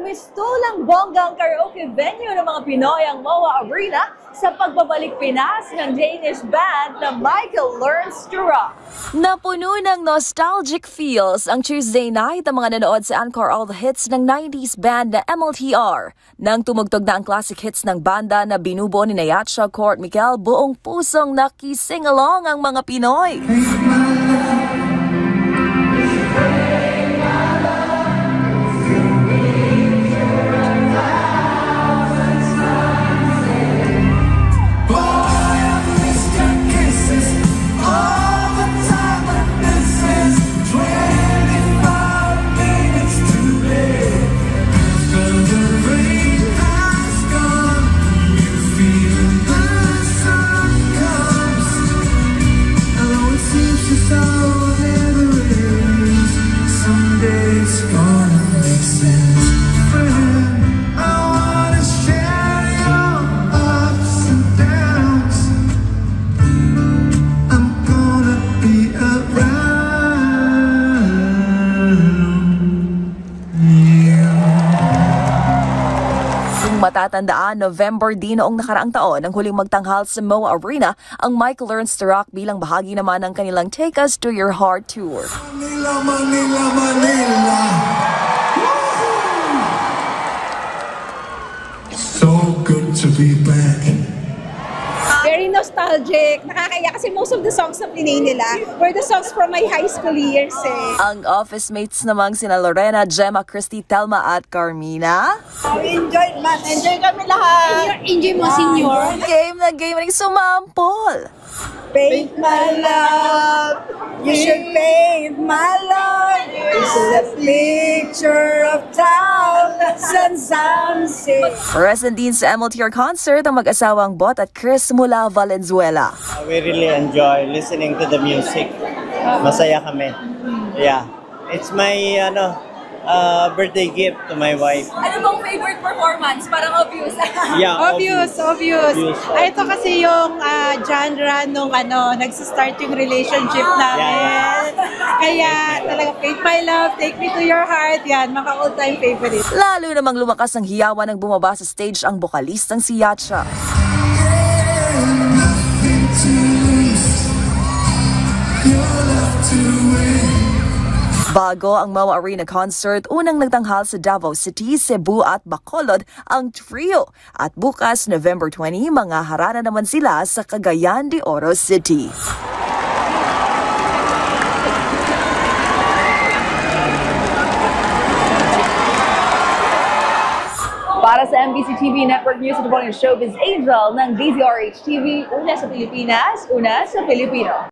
Mistulang bonggang karaoke venue ng mga Pinoy ang MOA Arena sa pagbabalik Pinas ng Danish band na Michael Learns to Rock. Napuno ng nostalgic feels ang Tuesday night ang mga nanood sa Encore All the Hits ng 90s band na MLTR. Nang tumugtog na ang classic hits ng banda na binubuo ni Yacha, Court Miquel, buong pusong nakising-along ang mga Pinoy. Matatandaan, November din noong nakaraang taon ang huling magtanghal sa MOA Arena ang Michael Learns to Rock bilang bahagi naman ng kanilang Take Us to Your Heart Tour. Manila, Manila, Manila. So good to be back. Very nostalgic. Nakakaya kasi most of the songs na pinay nila were the songs from my high school years eh. Ang office mates namang sina Lorena, Gemma, Christy, Telma at Carmina. We enjoyed much. Enjoy kami lahat. Enjoy mo, senior. Game na game rin sumampol. Paint my love. You should paint my love. This is a picture of town and sunset. Present din sa MLTR concert ang mag-asawang Bot at Chris mula Valenzuela. We really enjoy listening to the music. Masaya kami. Yeah. It's my birthday gift to my wife. Ano bang favorite performance? Parang obvious. Yeah, Obvious. Ito kasi yung genre nung nagsistart yung relationship namin. Kaya talaga, Paint My Love, Take Me to Your Heart, yan, mga all-time favorite. Lalo namang lumakas ang hiyawan ng bumaba sa stage ang bokalistang si Yacha. Bago ang MOA Arena concert, unang nagtanghal sa Davao City, Cebu at Bacolod ang trio. At bukas, November 20, mga harana naman sila sa Cagayan de Oro City. Para sa MBC TV Network News at Showbiz Angel ng DZRH TV, una sa Pilipinas, una sa Pilipino.